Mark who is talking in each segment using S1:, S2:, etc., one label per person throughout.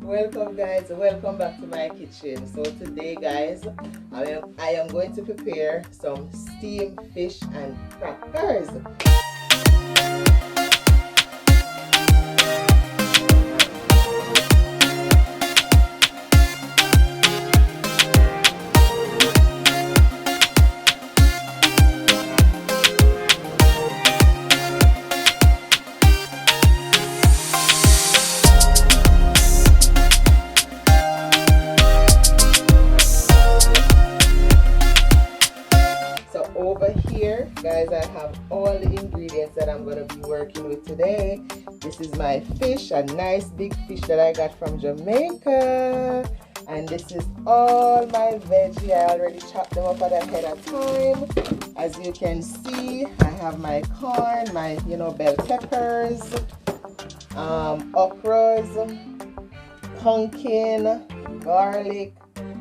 S1: Welcome guys, welcome back to my kitchen. So today guys, I am going to prepare some steamed fish and crackers. Over here guys, I have all the ingredients that I'm going to be working with today. This is my fish, a nice big fish that I got from Jamaica, and this is all my veggie. I already chopped them up ahead of time. As you can see, I have my corn, my bell peppers, okras, pumpkin, garlic,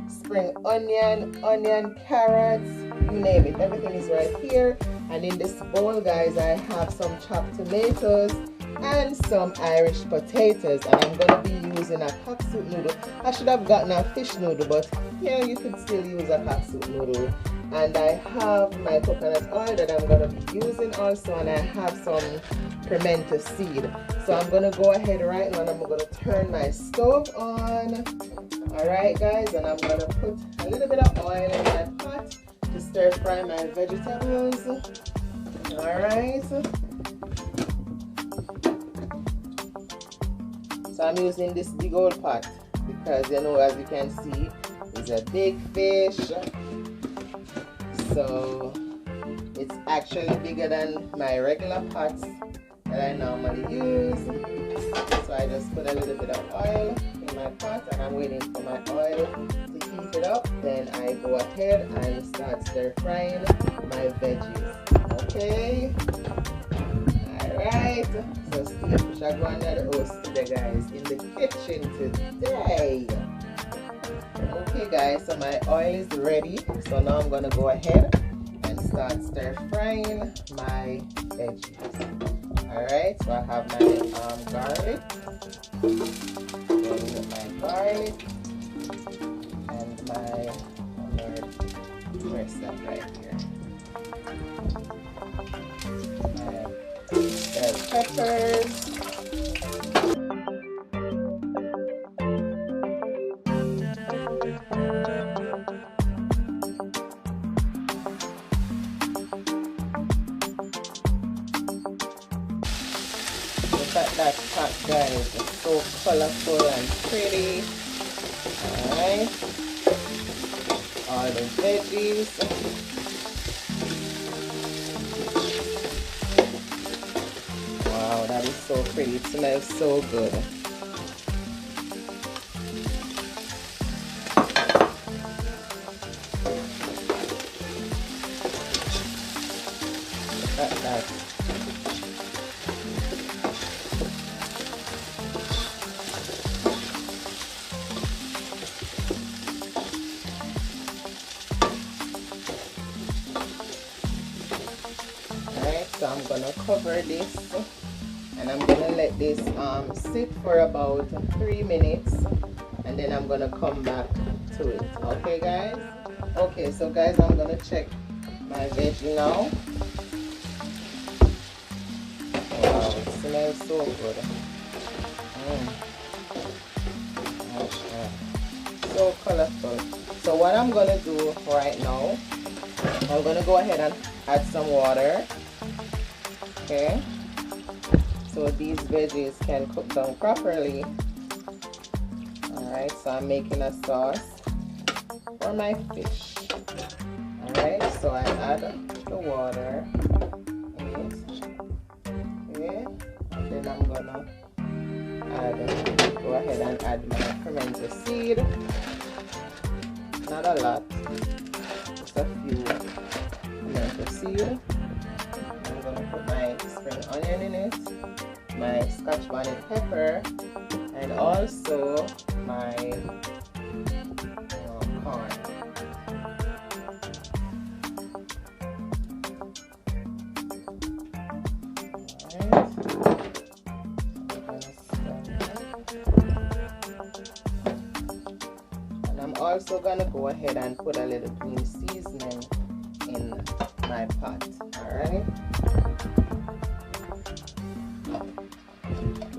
S1: spring onion, carrots, you name it, everything is right here. And in this bowl guys, I have some chopped tomatoes and some Irish potatoes, and I'm going to be using a pack soup noodle. I should have gotten a fish noodle, but yeah, you could still use a pack soup noodle. And I have my coconut oil that I'm going to be using also, and I have some pimento seed. So I'm going to go ahead right now and I'm going to turn my stove on. Alright guys, and I'm going to put a little bit of oil in my pot to stir fry my vegetables. Alright. So I'm using this big old pot because as you can see, it's a big fish. So it's actually bigger than my regular pots that I normally use. So I just put a little bit of oil in my pot and I'm waiting for my oil to heat it up. Then I go ahead and start stir frying my veggies. Okay. Alright. So steamed fish are going to the host today guys, in the kitchen today. Okay guys, so my oil is ready. So now I'm going to go ahead and start stir frying my veggies. Alright, so I have my garlic, then my garlic, and where's that right here? My bell peppers, look at that pot guys, it's so colorful and pretty. Alright, all the veggies. Wow, that is so pretty, it smells so good. Look at that. So I'm gonna cover this and I'm gonna let this sit for about 3 minutes, and then I'm gonna come back to it. Okay guys? Okay, so guys, I'm gonna check my veggie now. Wow, it smells so good. So colorful. So what I'm gonna do right now, I'm gonna go ahead and add some water. Okay, so these veggies can cook down properly. Alright, so I'm making a sauce for my fish. Alright, so I add the water in it. Okay, and then I'm gonna go ahead and add my pimento seed. Not a lot, just a few pimento seed. I'm going to put my spring onion in it, my scotch bonnet pepper, and also my corn. Alright. also gonna go ahead and put a little green seasoning in my pot. Alright.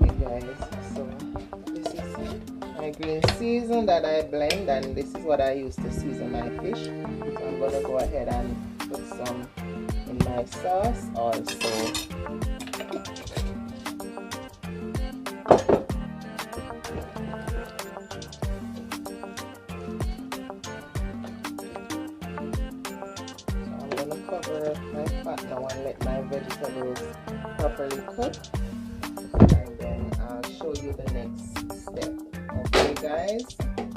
S1: Okay guys, so this is my green season that I blend, and this is what I use to season my fish. So I'm gonna go ahead and put some in my sauce also. Cover my pot now and let my vegetables properly cook, and then I'll show you the next step.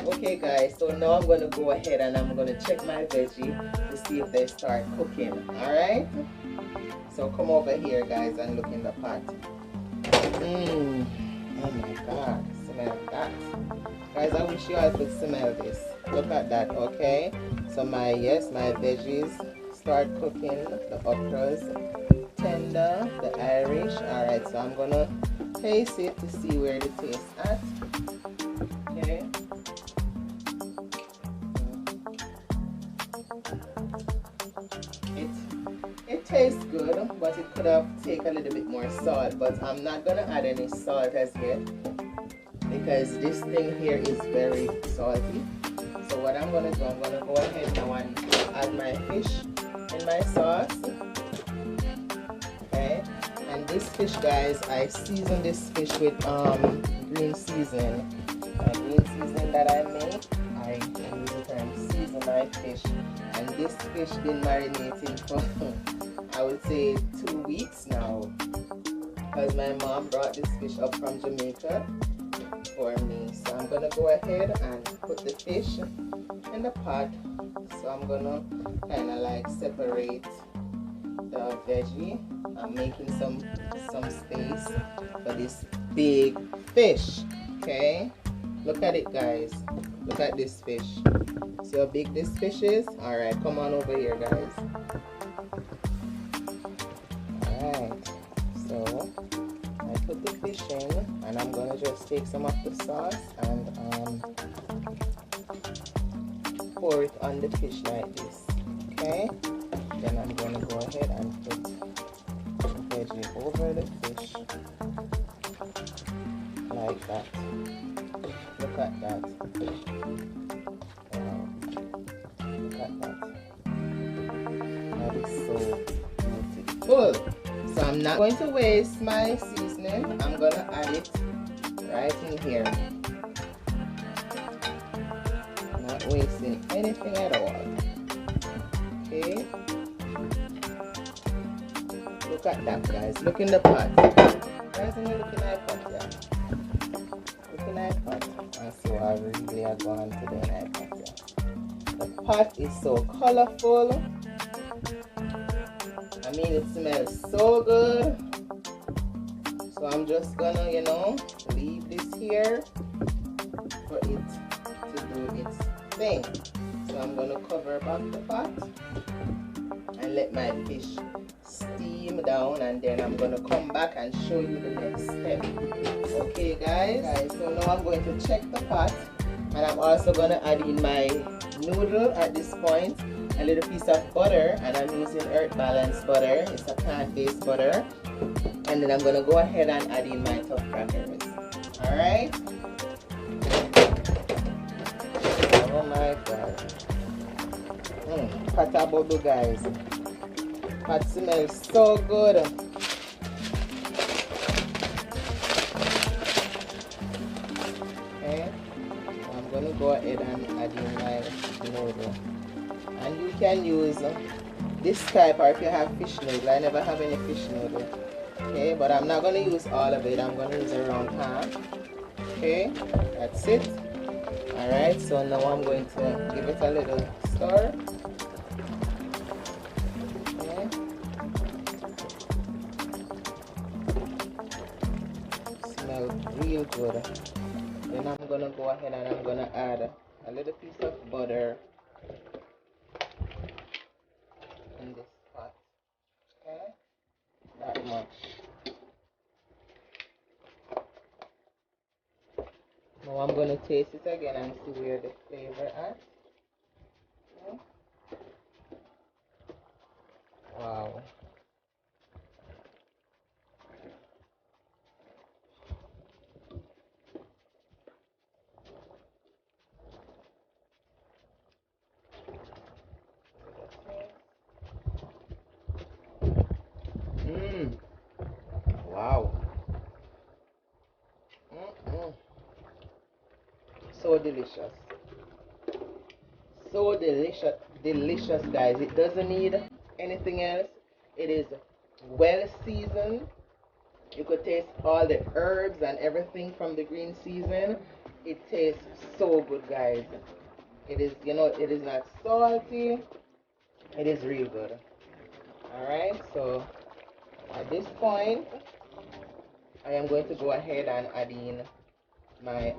S1: Okay guys, so now I'm going to go ahead and I'm going to check my veggie to see if they start cooking. Alright, so come over here guys and look in the pot. Oh my god, smell that. Guys, I wish you all could smell this. Look at that. Okay, so my veggies start cooking. The okras tender, the Irish. Alright, so I'm gonna taste it to see where the taste at. Okay. It tastes good, but it could have taken a little bit more salt, but I'm not gonna add any salt as yet because this thing here is very salty. So what I'm gonna do, I'm gonna go ahead now and add my fish in my sauce. Okay, and this fish guys, I season this fish with green seasoning. My green seasoning that I make, I use it and season my fish. And this fish been marinating for I would say 2 weeks now, because my mom brought this fish up from Jamaica for me. So I'm gonna go ahead and put the fish in the pot. So I'm gonna kind of like separate the veggie. I'm making some space for this big fish. Okay, look at it guys, look at this fish. See how big this fish is? Alright, come on over here guys. Alright, so I put the fish in and I'm gonna just take some of the sauce and pour it on the fish like this. Okay, then I'm gonna go ahead and put the veggie over the fish like that. Look at that. Wow. Look at that. That is so beautiful. So I'm not going to waste my seasoning. I'm gonna add it right in here. Not wasting anything at all. Okay. Look at that guys. Look in the pot. Guys, when you look in my pot, yeah. Look in my pot. And so I really are going to the night pot, yeah. The pot is so colorful. I mean, it smells so good. So I'm just gonna, you know, leave this here for it to do its thing. So I'm gonna cover back the pot and let my fish steam down, and then I'm gonna come back and show you the next step. Okay guys, so now I'm going to check the pot, and I'm also gonna add in my noodle at this point, a little piece of butter, and I'm using Earth Balance butter. It's a plant-based butter. And then I'm gonna go ahead and add in my tough crackers. Alright? Oh my god. Pot a bubble guys. Pot smells so good. Okay? I'm gonna go ahead and add in my noodle. And you can use this type, or if you have fish noodle. I never have any fish noodle. Okay, but I'm not going to use all of it. I'm going to use around half. Okay, that's it. Alright, so now I'm going to give it a little stir. Okay. Smells real good. Then I'm going to go ahead and I'm going to add a little piece of butter in this pot. Okay, that much. Now I'm gonna taste it again and see where the flavor at. Okay. Wow. Mmm. Wow. Mm-mm. So delicious. So delicious, delicious, guys. It doesn't need anything else. It is well seasoned. You could taste all the herbs and everything from the green season. It tastes so good, guys. It is, it is not salty. It is real good. All right, so at this point, I am going to go ahead and add in my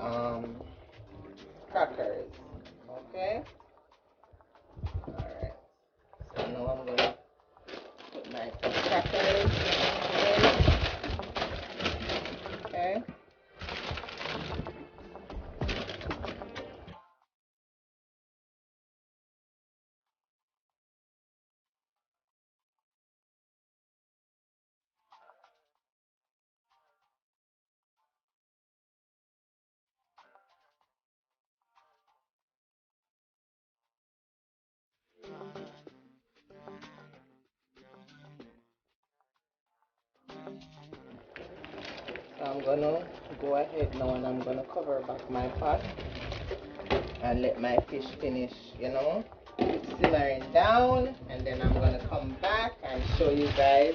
S1: crackers. Okay. All right. So now I'm gonna put my crackers in. Okay. So I'm gonna go ahead now and I'm gonna cover back my pot and let my fish finish, simmering down, and then I'm gonna come back and show you guys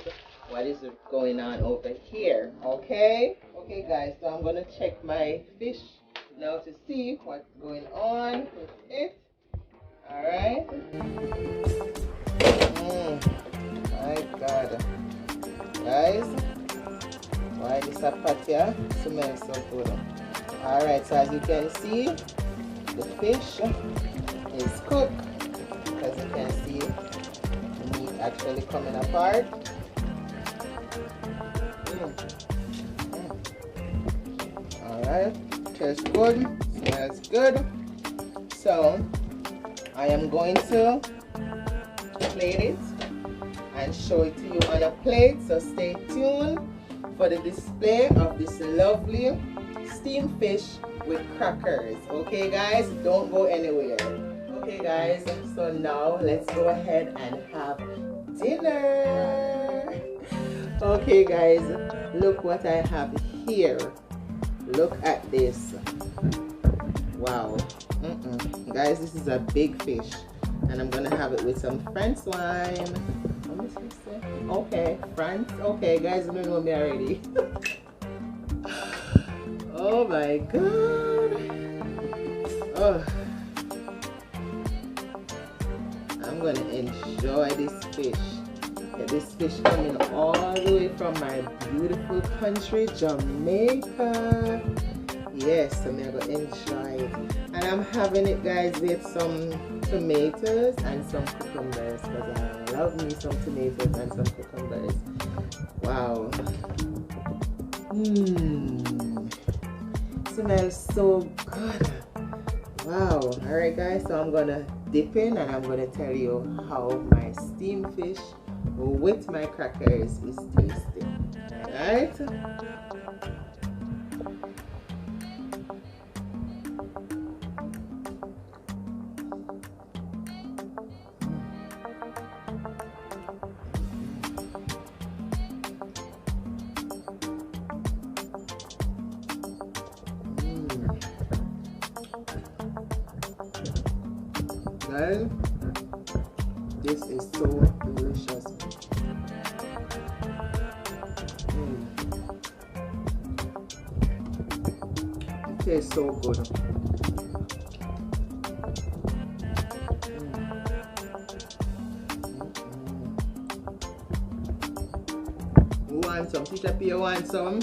S1: what is going on over here. Okay guys, so I'm gonna check my fish now to see what's going on with it. All right. My God, guys, why this apatia smells so good? All right, so as you can see, the fish is cooked. As you can see, the meat actually coming apart. All right, tastes good, smells good. So I am going to plate it and show it to you on a plate, so stay tuned for the display of this lovely steamed fish with crackers. Okay guys, don't go anywhere. Okay guys, so now let's go ahead and have dinner. Okay guys, look what I have here. Look at this. Wow. Guys, this is a big fish and I'm gonna have it with some French wine. Okay, France. Okay, guys, you know me already. Oh my God. Oh, I'm gonna enjoy this fish. Get this fish coming all the way from my beautiful country, Jamaica. Yes, I'm gonna enjoy it. And I'm having it, guys, with some tomatoes and some cucumbers, because I love me some tomatoes and some cucumbers. Wow. Smells so good. Wow. Alright guys, so I'm gonna dip in and I'm gonna tell you how my steamed fish with my crackers is tasting. Alright. Guys, this is so delicious. It tastes so good. You want some? Teacher P, you want some?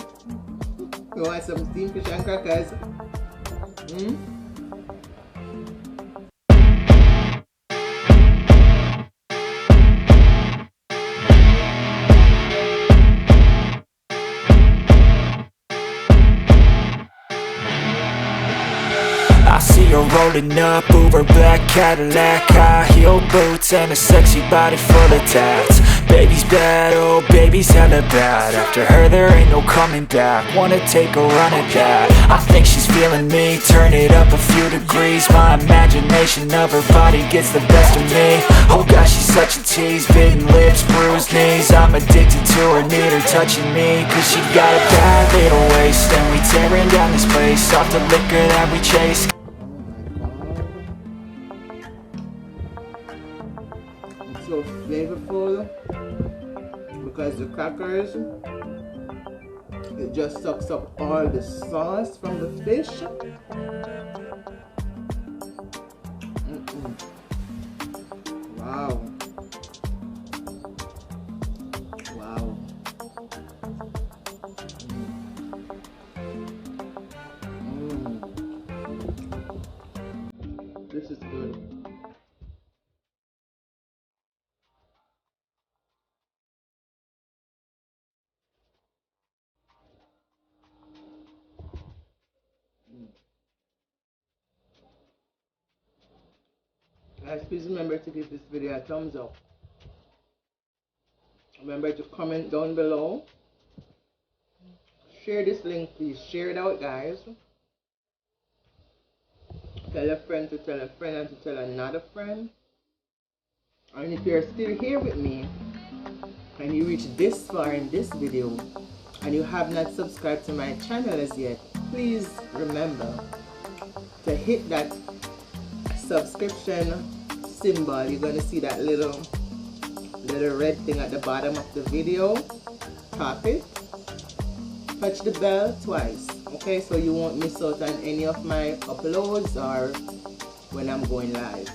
S1: You want some steamed fish and crackers?
S2: I see her rolling up, Uber black Cadillac, high heel boots and a sexy body full of tats. Baby's bad, oh baby's hella bad. After her there ain't no coming back. Wanna take a run at that. I think she's feeling me, turn it up a few degrees. My imagination of her body gets the best of me. Oh gosh, she's such a tease, bitten lips, bruised knees. I'm addicted to her, need her touching me. Cause she got a bad little waist, and we tearing down this place off the liquor that we chase.
S1: It's so flavorful because the crackers, it just sucks up all the sauce from the fish. Wow. Wow. This is good. Guys, please remember to give this video a thumbs up. Remember to comment down below. Share this link, please. Share it out, guys. Tell a friend to tell a friend and to tell another friend. And if you're still here with me and you reach this far in this video and you have not subscribed to my channel as yet, please remember to hit that subscription symbol. You're going to see that little red thing at the bottom of the video. Tap it. Touch the bell twice. Okay, so you won't miss out on any of my uploads or when I'm going live.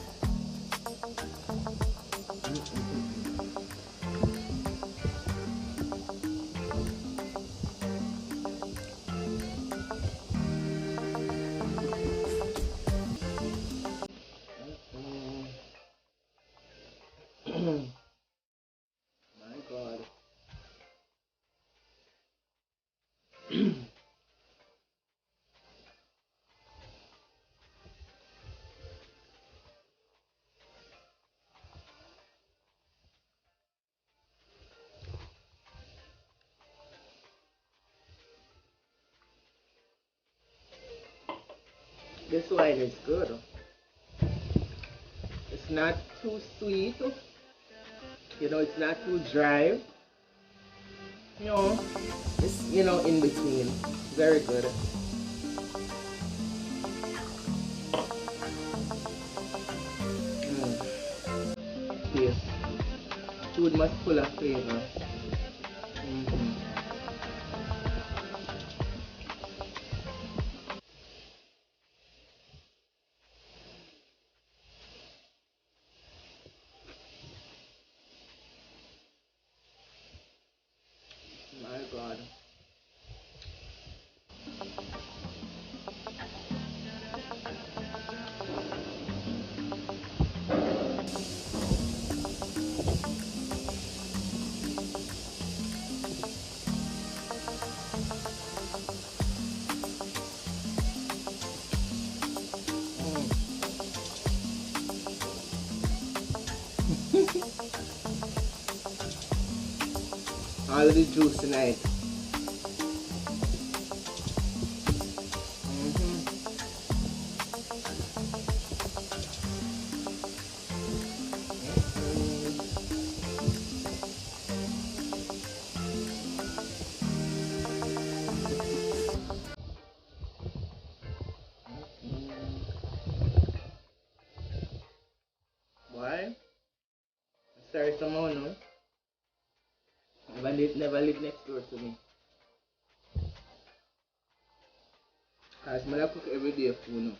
S1: My God. This wine is good. It's not too sweet. You know, it's not too dry. You know, it's, you know, in between. Very good. Yes. Food must full of flavor. My God. All of the juice tonight. Why? Sorry, someone, no? Never live next door to me. Cause I cook every day food, no.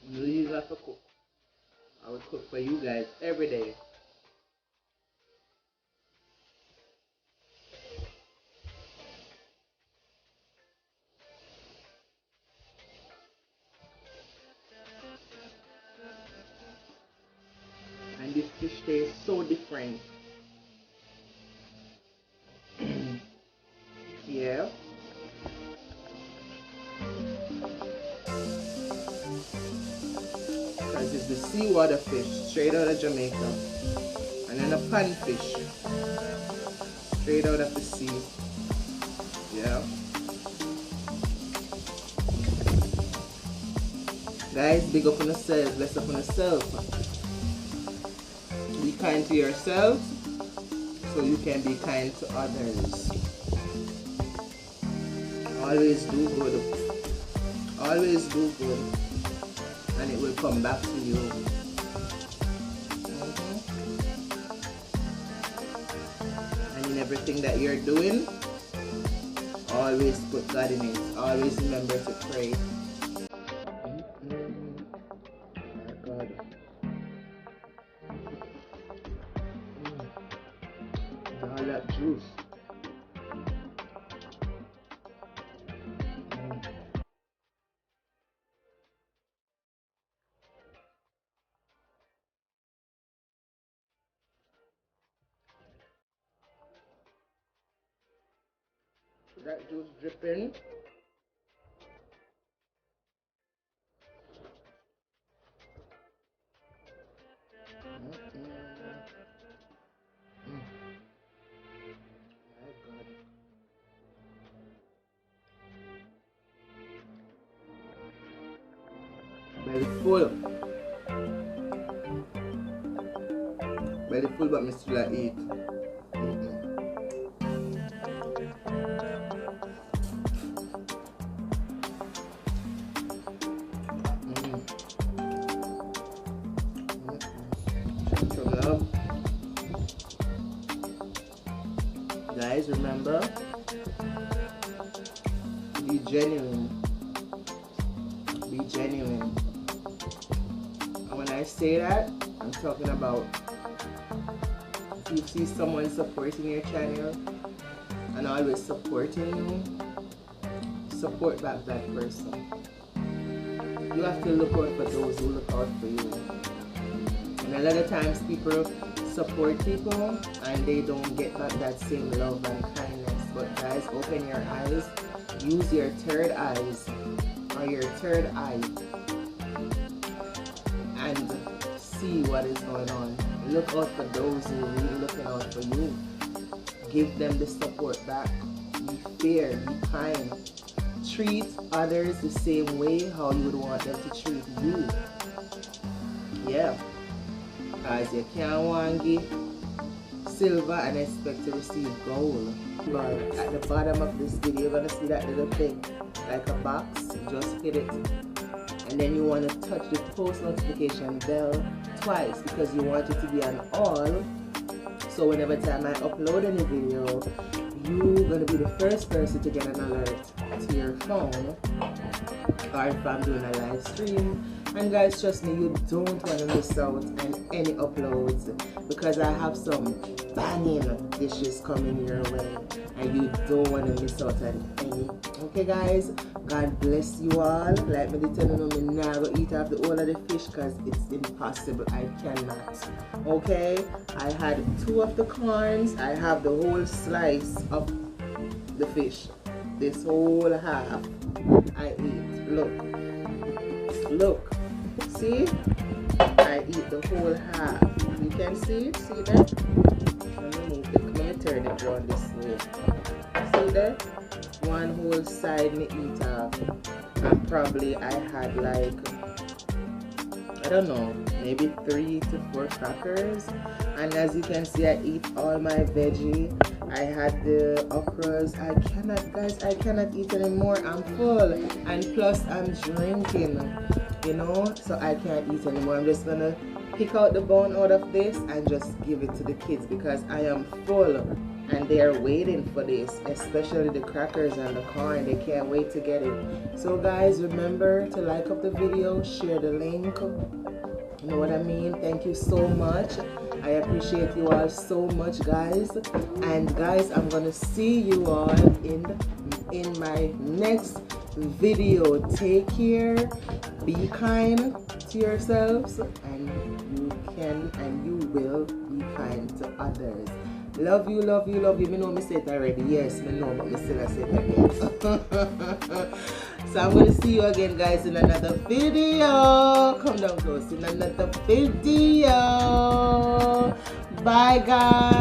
S1: No need to cook. I would cook for you guys every day. And this fish tastes so different. Yeah. is the seawater fish, straight out of Jamaica. And then a panfish, straight out of the sea. Yeah. Guys, big up on yourself, bless up on yourself. Be kind to yourself so you can be kind to others. Always do good. Always do good. And it will come back to you. And in everything that you're doing, always put God in it. Always remember to pray. God. All that juice. That juice dripping. Belly full. Belly full, but me still eat. Some love. Guys, remember, be genuine. Be genuine. And when I say that, I'm talking about if you see someone supporting your channel and always supporting you, support back that person. You have to look out for those who look out for you. And a lot of times people support people and they don't get back that same love and kindness. But guys, open your eyes, use your third eyes or your third eye and see what is going on. Look out for those who are really looking out for you. Give them the support back. Be fair, be kind. Treat others the same way how you would want them to treat you. Yeah. Because you can't want to give silver and expect to receive gold. But at the bottom of this video, you're going to see that little thing, like a box. Just hit it. And then you want to touch the post notification bell twice because you want it to be on all. So whenever time I upload any video, you're going to be the first person to get an alert to your phone. Or if I'm doing a live stream. And guys, trust me, you don't want to miss out on any uploads because I have some banging dishes coming your way and you don't want to miss out on any. Okay guys, God bless you all. Like me tell you, me now go eat off the whole of the fish because it's impossible. I cannot. Okay, I had 2 of the corns. I have the whole slice of the fish. This whole half I eat. Look. See? I eat the whole half. You can see it? See that? Let me turn it around this way. See that? One whole side me eat off. And probably I had like, I don't know, maybe 3 to 4 crackers. And as you can see, I eat all my veggie. I had the okras. I cannot eat anymore. I'm full. And plus I'm drinking, you know, so I can't eat anymore. I'm just gonna pick out the bone out of this and just give it to the kids because I am full and they are waiting for this, especially the crackers and the corn. They can't wait to get it. So guys, remember to like up the video, share the link, you know what I mean. Thank you so much. I appreciate you all so much, guys. And guys, I'm gonna see you all in my next video. Take care, be kind to yourselves, and you can and you will be kind to others. Love you, love you, love you. Me know me said it already. Yes, me know, but me still I say it again. So I'm going to see you again, guys, in another video. Come down close in another video. Bye, guys.